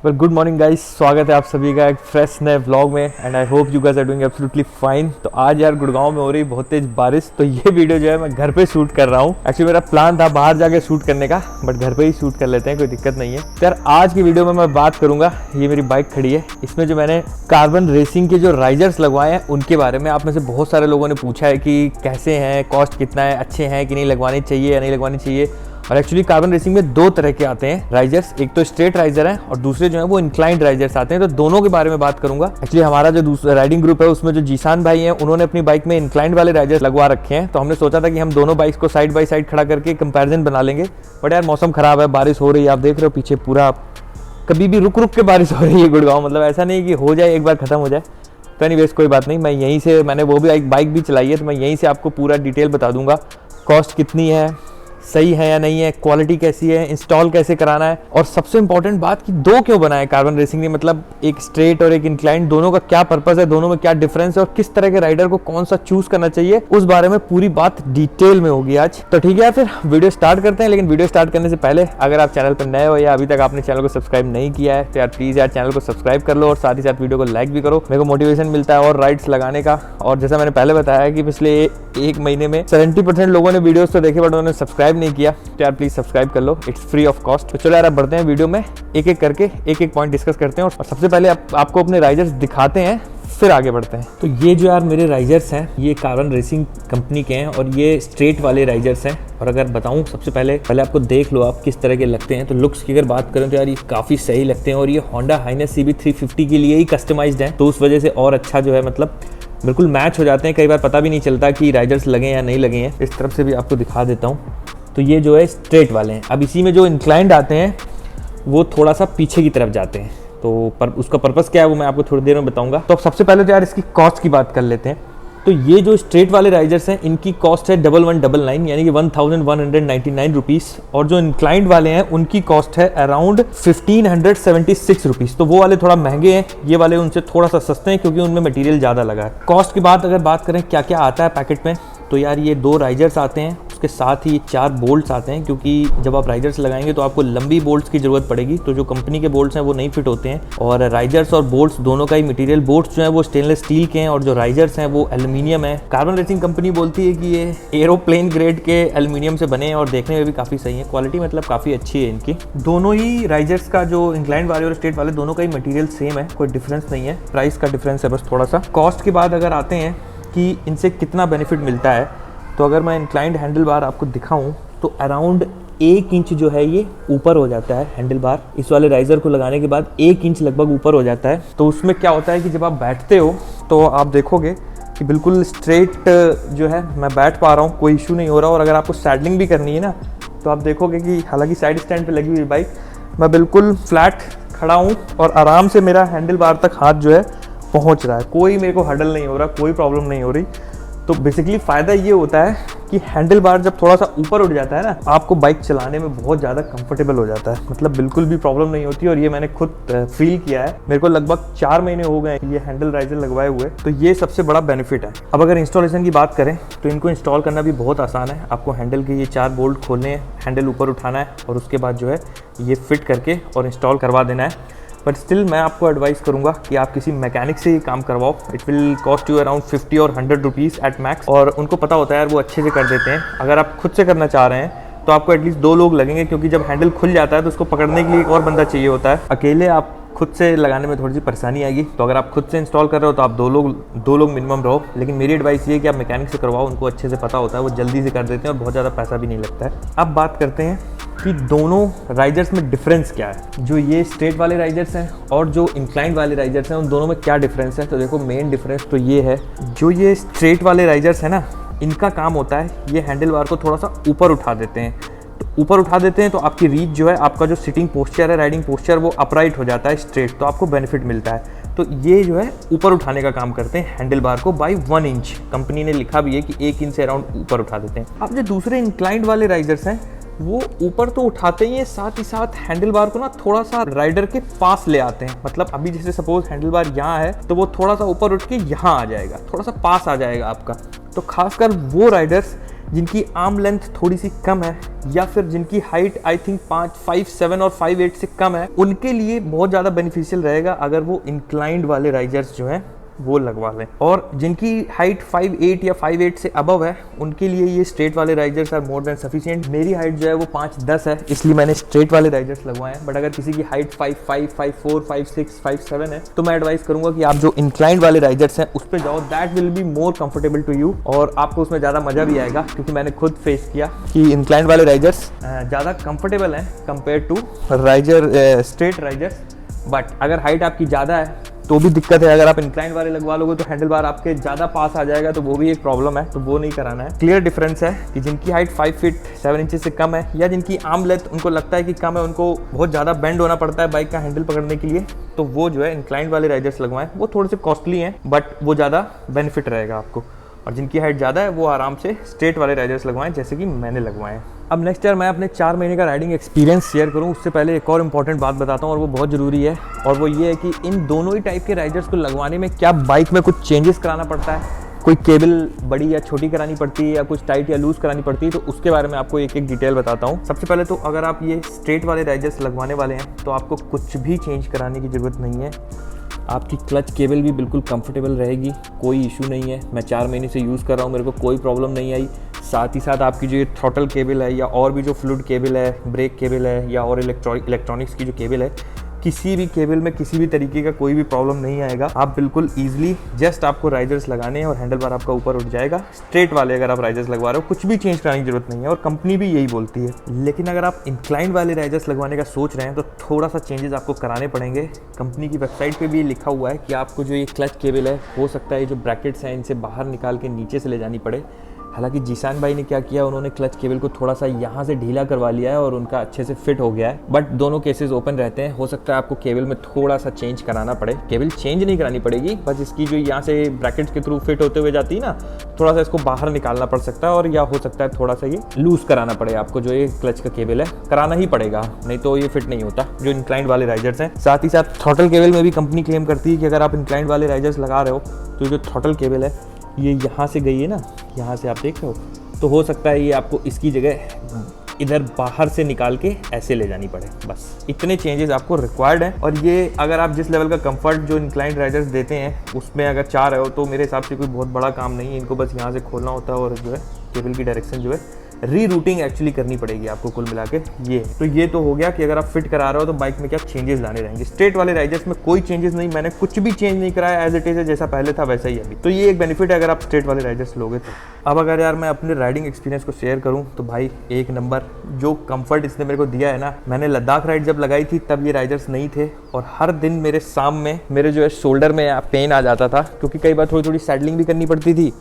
Well good morning guys, स्वागत है आप सभी का एक फ्रेश नए व्लॉग में and I hope you guys are doing absolutely fine. तो आज यार गुड़गांव में हो रही बहुत तेज बारिश, तो ये वीडियो जो है मैं घर पे शूट कर रहा हूँ। एक्चुअली मेरा प्लान था बाहर जाके शूट करने का, बट घर पे ही शूट कर लेते हैं, कोई दिक्कत नहीं है। तो यार आज की वीडियो में मैं बात करूंगा, ये मेरी बाइक खड़ी है, इसमें जो मैंने कार्बन रेसिंग के जो राइजर्स लगवाए हैं उनके बारे में। आप में से बहुत सारे लोगों ने पूछा है कि कैसे हैं, कॉस्ट कितना है, अच्छे हैं कि नहीं, लगवानी चाहिए या नहीं लगवानी चाहिए। और एक्चुअली कार्बन रेसिंग में दो तरह के आते हैं राइजर्स, एक तो स्ट्रेट राइजर है और दूसरे जो है वो इंक्लाइंड राइजर्स आते हैं। तो दोनों के बारे में बात करूंगा। एक्चुअली हमारा जो दूसरा राइडिंग ग्रुप है उसमें जो जीशान भाई हैं उन्होंने अपनी बाइक में इंक्लाइंड वाले राइजर्स लगवा रखे हैं। तो हमने सोचा था कि हम दोनों बाइक्स को साइड बाई साइड खड़ा करके कंपैरिजन बना लेंगे, बट यार मौसम खराब है, बारिश हो रही है, आप देख रहे हो पीछे पूरा, कभी भी रुक रुक के बारिश हो रही है गुड़गांव, मतलब ऐसा नहीं कि हो जाए एक बार खत्म हो जाए। तो एनीवेज कोई बात नहीं, मैं यहीं से, मैंने वो भी एक बाइक भी चलाई है, तो मैं यहीं से आपको पूरा डिटेल बता दूंगा, कॉस्ट कितनी है, सही है या नहीं है, क्वालिटी कैसी है, इंस्टॉल कैसे कराना है, और सबसे इंपॉर्टेंट बात कि दो क्यों बनाए कार्बन रेसिंग ने, मतलब एक स्ट्रेट और एक इंक्लाइंड, दोनों का क्या पर्पस है, दोनों में क्या डिफरेंस है और किस तरह के राइडर को कौन सा चूज करना चाहिए, उस बारे में पूरी बात डिटेल में होगी आज। तो ठीक है फिर वीडियो स्टार्ट करते हैं। लेकिन वीडियो स्टार्ट करने से पहले अगर आप चैनल पर नए हो या अभी तक आपने चैनल को सब्सक्राइब नहीं किया है तो यार प्लीज यार चैनल को सब्सक्राइब कर लो और साथ ही साथ वीडियो को लाइक भी करो, मेरे को मोटिवेशन मिलता है और राइड्स लगाने का। और जैसा मैंने पहले बताया कि पिछले एक महीने में 70% लोगों ने वीडियोस तो देखे बट उन्होंने सब्सक्राइब नहीं किया, तो यार प्लीज सब्सक्राइब कर लो, इट्स फ्री ऑफ कॉस्ट। तो चलो यार अब बढ़ते हैं वीडियो में, एक एक करके एक एक पॉइंट डिस्कस करते हैं और सबसे पहले आपको अपने राइजर्स दिखाते हैं, फिर आगे बढ़ते हैं। तो ये जो यार मेरे राइजर्स हैं ये कार्बन रेसिंग कंपनी के हैं और ये स्ट्रेट वाले राइजर्स हैं। और अगर बताऊं सबसे पहले आपको देख लो आप किस तरह के लगते हैं। तो लुक्स की अगर बात करें तो यार ये काफ़ी सही लगते हैं और ये होंडा हाइनेस CB350 के लिए ही कस्टमाइज्ड है, तो उस वजह से और अच्छा जो है, मतलब बिल्कुल मैच हो जाते हैं। कई बार पता भी नहीं चलता कि राइजर्स लगे या नहीं लगे हैं। इस तरफ से भी आपको दिखा देता हूँ। तो ये जो है स्ट्रेट वाले हैं। अब इसी में जो इंक्लाइंड आते हैं वो थोड़ा सा पीछे की तरफ जाते हैं, तो उसका पर्पस क्या है वो मैं आपको थोड़ी देर में बताऊंगा। तो अब सबसे पहले तो यार इसकी कॉस्ट की बात कर लेते हैं। तो ये जो स्ट्रेट वाले राइजर्स हैं इनकी कॉस्ट है 1199 यानी कि 1199 रुपीज़, और जो इंक्लाइंड वाले हैं उनकी कॉस्ट है अराउंड 1576 रुपीज़। तो वो वाले थोड़ा महंगे हैं, ये वाले उनसे थोड़ा सा सस्ते हैं क्योंकि उनमें मटेरियल ज़्यादा लगा है। कॉस्ट की बात अगर बात करें क्या क्या आता है पैकेट में, तो यार ये दो राइजर्स आते हैं, उसके साथ ही 4 बोल्ट्स आते हैं, क्योंकि जब आप राइजर्स लगाएंगे तो आपको लंबी बोल्ट्स की ज़रूरत पड़ेगी, तो जो कंपनी के बोल्ट्स हैं वो नहीं फिट होते हैं। और राइजर्स और बोल्ट्स दोनों का ही मटेरियल, बोल्ट्स जो है वो स्टेनलेस स्टील के हैं और जो राइजर्स हैं वो एल्यूमिनियम है। कार्बन रेसिंग कंपनी बोलती है कि ये एरोप्लेन ग्रेड के एल्यूमिनियम से बने हैं और देखने में भी काफ़ी सही है, क्वालिटी मतलब काफ़ी अच्छी है इनकी। दोनों ही राइजर्स का, जो इंक्लाइंड वाले और स्ट्रेट वाले, दोनों का ही मटीरियल सेम है, कोई डिफरेंस नहीं है, प्राइस का डिफरेंस है बस थोड़ा सा। कॉस्ट के बाद अगर आते हैं कि इनसे कितना बेनिफिट मिलता है, तो अगर मैं इंक्लाइंड हैंडल बार आपको दिखाऊं तो अराउंड 1 इंच जो है ये ऊपर हो जाता है हैंडल बार। इस वाले राइजर को लगाने के बाद 1 इंच लगभग ऊपर हो जाता है। तो उसमें क्या होता है कि जब आप बैठते हो तो आप देखोगे कि बिल्कुल स्ट्रेट जो है मैं बैठ पा रहा हूँ, कोई इशू नहीं हो रहा। और अगर आपको सैडलिंग भी करनी है ना, तो आप देखोगे कि हालांकि साइड स्टैंड पे लगी हुई बाइक, मैं बिल्कुल फ्लैट खड़ा हूँ और आराम से मेरा हैंडल बार तक हाथ जो है पहुँच रहा है, कोई मेरे को हडल नहीं हो रहा, कोई प्रॉब्लम नहीं हो रही। तो बेसिकली फ़ायदा ये होता है कि हैंडल बार जब थोड़ा सा ऊपर उठ जाता है ना, आपको बाइक चलाने में बहुत ज़्यादा कंफर्टेबल हो जाता है, मतलब बिल्कुल भी प्रॉब्लम नहीं होती। और ये मैंने खुद फील किया है, मेरे को लगभग 4 महीने हो गए ये हैंडल राइजर लगवाए हुए, तो ये सबसे बड़ा बेनिफिट है। अब अगर इंस्टॉलेशन की बात करें तो इनको इंस्टॉल करना भी बहुत आसान है। आपको हैंडल के ये 4 बोल्ट खोलने हैं, हैंडल ऊपर उठाना है और उसके बाद जो है ये फिट करके और इंस्टॉल करवा देना है। बट स्टिल मैं आपको एडवाइस करूंगा कि आप किसी मैकेनिक से ही काम करवाओ। It will cost you around 50 और 100 रुपीज़ एट मैक्स, और उनको पता होता है यार, वो अच्छे से कर देते हैं। अगर आप खुद से करना चाह रहे हैं तो आपको एटलीस्ट 2 लोग लगेंगे, क्योंकि जब हैंडल खुल जाता है तो उसको पकड़ने के लिए एक और बंदा चाहिए होता है। अकेले आप खुद से लगाने में थोड़ी सी परेशानी आएगी। तो अगर आप खुद से इंस्टॉल कर रहे हो तो आप दो लोग मिनिमम रहो। लेकिन मेरी एडवाइस ये है कि आप मैकेनिक से करवाओ, उनको अच्छे से पता होता है, वो जल्दी से कर देते हैं और बहुत ज़्यादा पैसा भी नहीं लगता है। अब बात करते हैं कि दोनों राइजर्स में डिफरेंस क्या है। जो ये स्ट्रेट वाले राइजर्स हैं और जो इंक्लाइंड वाले राइजर्स हैं, उन दोनों में क्या डिफरेंस है। तो देखो मेन डिफरेंस तो ये है, जो ये स्ट्रेट वाले राइजर्स हैं ना, इनका काम होता है ये हैंडल बार को थोड़ा सा ऊपर उठा देते हैं। तो ऊपर उठा देते हैं तो आपकी रीच जो है, आपका जो सिटिंग पोस्चर है, राइडिंग पोस्चर, वो अपराइट हो जाता है स्ट्रेट, तो आपको बेनिफिट मिलता है। तो ये जो है ऊपर उठाने का काम करते हैं हैंडल बार को बाई 1 इंच। कंपनी ने लिखा भी है कि 1 इंच से अराउंड ऊपर उठा देते हैं। अब जो दूसरे इंक्लाइंड वाले राइजर्स हैं वो ऊपर तो उठाते ही है, साथ ही साथ हैंडल बार को ना थोड़ा सा राइडर के पास ले आते हैं। मतलब अभी जैसे सपोज हैंडल बार यहाँ है तो वो थोड़ा सा ऊपर उठ के यहाँ आ जाएगा, थोड़ा सा पास आ जाएगा आपका। तो खासकर वो राइडर्स जिनकी आर्म लेंथ थोड़ी सी कम है या फिर जिनकी हाइट आई थिंक 5'7" और 5'8" से कम है, उनके लिए बहुत ज़्यादा बेनिफिशियल रहेगा अगर वो इंक्लाइंड वाले राइजर्स जो हैं वो लगवा लें। और जिनकी हाइट 5'8" या 5'8" से अबव है, उनके लिए ये स्ट्रेट वाले risers are more than sufficient. मेरी हाइट जो है वो 5'10" है, इसलिए मैंने स्ट्रेट वाले राइजर्स लगवाए हैं। बट अगर किसी की हाइट 5'5", 5'4", 5'6", 5'7" है, तो मैं एडवाइस करूंगा कि आप जो इंक्लाइंड वाले राइजर्स हैं उस पर जाओ। That will be more comfortable to you और आपको उसमें ज़्यादा मजा भी आएगा, क्योंकि मैंने खुद फेस किया कि इंक्लाइंड वाले राइजर्स ज़्यादा कंफर्टेबल हैं compare to riser straight risers. But अगर हाइट आपकी ज़्यादा है तो भी दिक्कत है। अगर आप इंक्लाइन वाले लगवा लोगे तो हैंडल बार आपके ज़्यादा पास आ जाएगा, तो वो भी एक प्रॉब्लम है, तो वो नहीं कराना है। क्लियर डिफरेंस है कि जिनकी हाइट 5 फीट 7 इंचेस से कम है या जिनकी आर्म लेंथ उनको लगता है कि कम है, उनको बहुत ज़्यादा बेंड होना पड़ता है बाइक का हैंडल पकड़ने के लिए, तो वो जो है इंक्लाइन वाले राइजर्स लगवाएं। वो थोड़े से कॉस्टली हैं बट वो ज़्यादा बेनिफिट रहेगा आपको। और जिनकी हाइट ज़्यादा है वो आराम से स्ट्रेट वाले राइजर्स लगवाएं, जैसे कि मैंने लगवाए हैं। अब नेक्स्ट यार मैं अपने 4 महीने का राइडिंग एक्सपीरियंस शेयर करूं, उससे पहले एक और इम्पॉर्टेंट बात बताता हूं और वो बहुत ज़रूरी है, और वो ये है कि इन दोनों ही टाइप के राइजर्स को लगवाने में क्या बाइक में कुछ चेंजेस कराना पड़ता है, कोई केबल बड़ी या छोटी करानी पड़ती है या कुछ टाइट या लूज करानी पड़ती है, तो उसके बारे में आपको एक एक डिटेल बताता हूँ। सबसे पहले तो अगर आप ये स्ट्रेट वाले राइजर्स लगवाने वाले हैं तो आपको कुछ भी चेंज कराने की ज़रूरत नहीं है। आपकी क्लच केबल भी बिल्कुल कंफर्टेबल रहेगी, कोई इशू नहीं है। मैं 4 महीने से यूज़ कर रहा हूँ, मेरे को कोई प्रॉब्लम नहीं आई। साथ ही साथ आपकी जो ये थ्रॉटल केबल है या और भी जो फ्लूइड केबल है, ब्रेक केबल है या और इलेक्ट्रॉनिक्स की जो केबल है, किसी भी केबल में किसी भी तरीके का कोई भी प्रॉब्लम नहीं आएगा। आप बिल्कुल ईजिली जस्ट आपको राइजर्स लगाने हैं और हैंडल बार आपका ऊपर उठ जाएगा। स्ट्रेट वाले अगर आप राइजर्स लगवा रहे हो कुछ भी चेंज कराने की जरूरत नहीं है, और कंपनी भी यही बोलती है। लेकिन अगर आप इंक्लाइन वाले राइजर्स लगवाने का सोच रहे हैं तो थोड़ा सा चेंजेस आपको कराने पड़ेंगे। कंपनी की वेबसाइट पर भी लिखा हुआ है कि आपको जो ये क्लच केबल है, हो सकता है जो ब्रैकेट्स हैं इनसे बाहर निकाल के नीचे से ले जानी पड़े। हालांकि जीशान भाई ने क्या किया, उन्होंने क्लच केबल को थोड़ा सा यहाँ से ढीला करवा लिया है और उनका अच्छे से फिट हो गया है। बट दोनों केसेस ओपन रहते हैं, हो सकता है आपको केबल में थोड़ा सा चेंज कराना पड़े। केबल चेंज नहीं करानी पड़ेगी, बस इसकी जो यहाँ से ब्रैकेट्स के थ्रू फिट होते हुए जाती है ना, थोड़ा सा इसको बाहर निकालना पड़ सकता है, और या हो सकता है थोड़ा सा ये लूज कराना पड़े आपको। जो ये क्लच का केबल है कराना ही पड़ेगा, नहीं तो ये फिट नहीं होता जो इंक्लाइंड वाले राइजर्स हैं। साथ ही साथ थ्रॉटल केबल में भी कंपनी क्लेम करती है कि अगर आप इंक्लाइंड वाले राइजर्स लगा रहे हो तो जो थ्रॉटल केबल है ये यहाँ से गई है ना, यहाँ से आप देख रहे हो, तो हो सकता है ये आपको इसकी जगह इधर बाहर से निकाल के ऐसे ले जानी पड़े। बस इतने चेंजेस आपको रिक्वायर्ड हैं। और ये अगर आप जिस लेवल का कंफर्ट जो इंक्लाइंड राइडर्स देते हैं उसमें अगर चाह रहे हो तो मेरे हिसाब से कोई बहुत बड़ा काम नहीं है। इनको बस यहाँ से खोलना होता है और जो है केबल की डायरेक्शन जो है रीरूटिंग एक्चुअली करनी पड़ेगी आपको कुल मिला के। ये तो हो गया कि अगर आप फिट करा रहे हो तो बाइक में क्या चेंजेस लाने रहेंगे। स्ट्रेट वाले राइजर्स में कोई चेंजेस नहीं, मैंने कुछ भी चेंज नहीं कराया, एज इट इज है, जैसा पहले था वैसा ही अभी। तो ये एक बेनिफिट है अगर आप स्ट्रेट वाले राइजर्स लोगे तो। अब अगर यार मैं अपने राइडिंग एक्सपीरियंस को शेयर करूँ तो भाई एक नंबर जो कंफर्ट इसने मेरे को दिया है ना, मैंने लद्दाख राइड जब लगाई थी तब ये राइजर्स नहीं थे और हर दिन मेरे शाम में मेरे जो है शोल्डर में पेन आ जाता था, क्योंकि कई बार थोड़ी थोड़ी सैडलिंग भी करनी पड़ती थी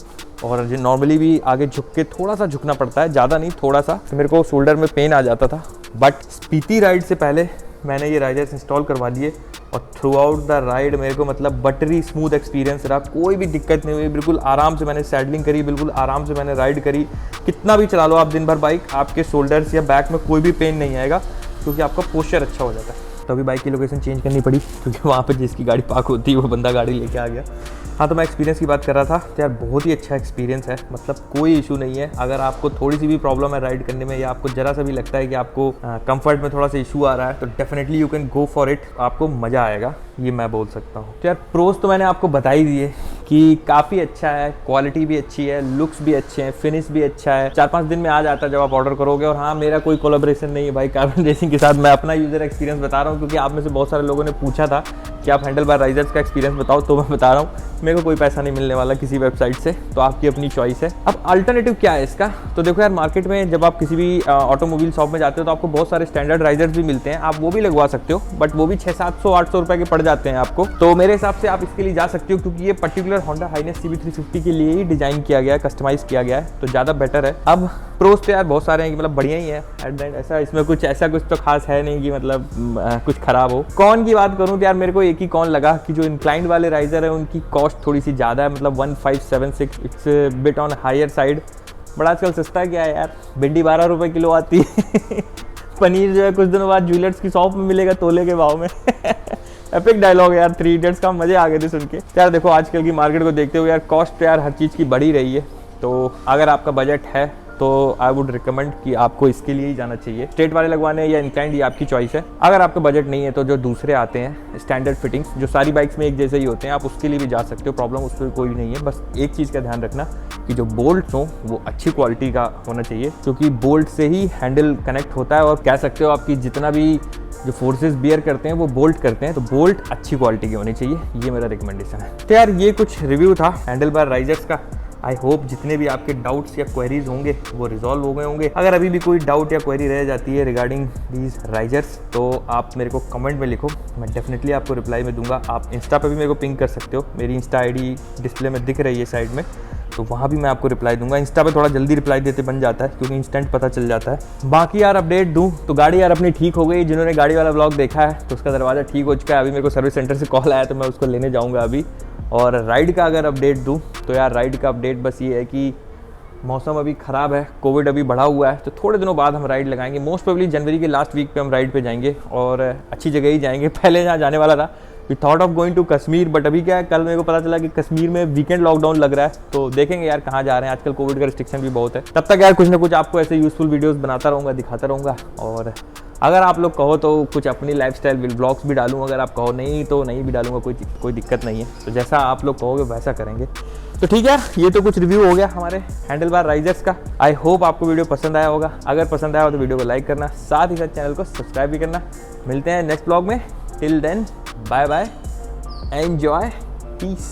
और जो नॉर्मली भी आगे झुक के थोड़ा सा झुकना पड़ता है, ज़्यादा नहीं थोड़ा सा, तो मेरे को शोल्डर में पेन आ जाता था। बट स्पीति राइड से पहले मैंने ये राइजर्स इंस्टॉल करवा लिए और थ्रू आउट द राइड मेरे को मतलब बटरी स्मूथ एक्सपीरियंस रहा, कोई भी दिक्कत नहीं हुई। बिल्कुल आराम से मैंने सैडलिंग करी, बिल्कुल आराम से मैंने राइड करी। कितना भी चला लो आप दिन भर बाइक, आपके शोल्डर्स या बैक में कोई भी पेन नहीं आएगा, क्योंकि आपका पोस्चर अच्छा हो जाता है। तो अभी बाइक की लोकेशन चेंज करनी पड़ी क्योंकि वहाँ पर जिसकी गाड़ी पार्क होती है वो बंदा गाड़ी लेके आ गया। हाँ, तो मैं एक्सपीरियंस की बात कर रहा था तो यार बहुत ही अच्छा एक्सपीरियंस है, मतलब कोई इशू नहीं है। अगर आपको थोड़ी सी भी प्रॉब्लम है राइड करने में या आपको जरा सा भी लगता है कि आपको कंफर्ट में थोड़ा सा इशू आ रहा है तो definitely you can go for it, आपको मज़ा आएगा, ये मैं बोल सकता हूँ। तो यार प्रोज तो मैंने आपको बता ही दिए कि काफ़ी अच्छा है, क्वालिटी भी अच्छी है, लुक्स भी अच्छे हैं, फिनिश भी अच्छा है, 4-5 दिन में आ जाता है जब आप ऑर्डर करोगे। और हाँ, मेरा कोई कोलैबोरेशन नहीं है भाई कार्बन रेसिंग के साथ, मैं अपना यूज़र एक्सपीरियंस बता रहा हूँ, क्योंकि आप में से बहुत सारे लोगों ने पूछा था कि आप हैंडल बार राइजर्स का एक्सपीरियंस बताओ, तो मैं बता रहा हूँ मेरे को कोई पैसा नहीं मिलने वाला किसी वेबसाइट से, तो आपकी अपनी चॉइस है। अब अल्टरनेटिव क्या है इसका, तो देखो यार मार्केट में जब आप किसी भी ऑटोमोबाइल शॉप में जाते हो तो आपको बहुत सारे स्टैंडर्ड राइजर्स भी मिलते हैं, आप वो भी लगवा सकते हो, बट वो भी 600-700-800 रुपये के पड़ जाते हैं आपको। तो मेरे हिसाब से आप इसके लिए जा सकते हो, क्योंकि ये पर्टिकुलर होंडा हाइनेस CB350 के लिए ही डिजाइन किया गया है, कस्टमाइज किया गया है, तो ज़्यादा बेटर है। अब प्रोज तो यार बहुत सारे हैं कि मतलब बढ़िया ही है एट द एंड, ऐसा इसमें कुछ तो खास है नहीं कि मतलब कुछ खराब हो। कॉन की बात करूँ तो यार मेरे को एक ही कॉन लगा कि जो इंक्लाइंड वाले राइजर है उनकी कॉस्ट थोड़ी सी ज़्यादा है, मतलब 1576, it's bit on higher side. But आजकल सस्ता क्या है यार, भिंडी 12 रुपये किलो आती है पनीर जो है कुछ दिनों बाद ज्वेलर्स की शॉप में मिलेगा तोले के भाव में एपिक डायलॉग यार, 3 इडियट्स का, मजे आ गए थे सुन के। यार देखो आजकल की मार्केट को देखते हुए यार कॉस्ट यार हर चीज़ की बढ़ी रही है, तो अगर आपका बजट है तो आई वुड रिकमेंड कि आपको इसके लिए ही जाना चाहिए। स्ट्रेट वाले लगवाने या इंक्लाइंड, ये आपकी चॉइस है। अगर आपका बजट नहीं है तो जो दूसरे आते हैं स्टैंडर्ड फिटिंग्स, जो सारी बाइक्स में एक जैसे ही होते हैं, आप उसके लिए भी जा सकते हो, प्रॉब्लम उस पर कोई नहीं है। बस एक चीज़ का ध्यान रखना कि जो बोल्ट हो वो अच्छी क्वालिटी का होना चाहिए, क्योंकि बोल्ट से ही हैंडल कनेक्ट होता है, और कह सकते हो आपकी जितना भी जो फोर्सेस बियर करते हैं वो बोल्ट करते हैं, तो बोल्ट अच्छी क्वालिटी की होनी चाहिए, ये मेरा रिकमेंडेशन है। तो यार ये कुछ रिव्यू था हैंडल बार राइजर्स का। आई होप जितने भी आपके डाउट्स या क्वेरीज होंगे वो रिजॉल्व हो गए होंगे। अगर अभी भी कोई डाउट या क्वेरी रह जाती है रिगार्डिंग दीज राइजर्स, तो आप मेरे को कमेंट में लिखो, मैं डेफिनेटली आपको रिप्लाई में दूंगा। आप इंस्टा पे भी मेरे को पिंग कर सकते हो, मेरी इंस्टा आईडी डिस्प्ले में दिख रही है साइड में, तो वहाँ भी मैं आपको रिप्लाई दूंगा। इंस्टा पे थोड़ा जल्दी रिप्लाई देते बन जाता है, क्योंकि इंस्टेंट पता चल जाता है। बाकी यार अपडेट दूँ तो गाड़ी यार अपनी ठीक हो गई। जिन्होंने गाड़ी वाला व्लॉग देखा है तो उसका दरवाज़ा ठीक हो चुका है। अभी मेरे को सर्विस सेंटर से कॉल आया तो मैं उसको लेने जाऊँगा अभी। और राइड का अगर अपडेट दूँ तो यार राइड का अपडेट बस ये है कि मौसम अभी ख़राब है, कोविड अभी बढ़ा हुआ है, तो थोड़े दिनों बाद हम राइड लगाएंगे। मोस्ट प्रोबेबली जनवरी के लास्ट वीक पे हम राइड पे जाएंगे, और अच्छी जगह ही जाएंगे। पहले जहाँ जाने वाला था we thought of going to Kashmir, but अभी क्या है, कल मेरे को पता चला कि कश्मीर में वीकेंड लॉकडाउन लग रहा है, तो देखेंगे यार कहाँ जा रहे हैं। आजकल कोविड का रिस्ट्रिक्शन भी बहुत है। तब तक यार कुछ ना कुछ आपको ऐसे यूजफुल वीडियोस बनाता रहूँगा, दिखाता रहूँगा। और अगर आप लोग कहो तो कुछ अपनी लाइफस्टाइल व्लॉग्स भी डालूँ, अगर आप कहो नहीं तो नहीं भी डालूँगा, कोई दिक्कत नहीं है। तो जैसा आप लोग कहोगे वैसा करेंगे। तो ठीक है, ये तो कुछ रिव्यू हो गया हमारे हैंडल बार राइजर्स का। आई होप आपको वीडियो पसंद आया होगा। अगर पसंद आया हो तो वीडियो को लाइक करना, साथ ही साथ चैनल को सब्सक्राइब भी करना। मिलते हैं नेक्स्ट ब्लॉग में। Till then bye bye, enjoy, piece.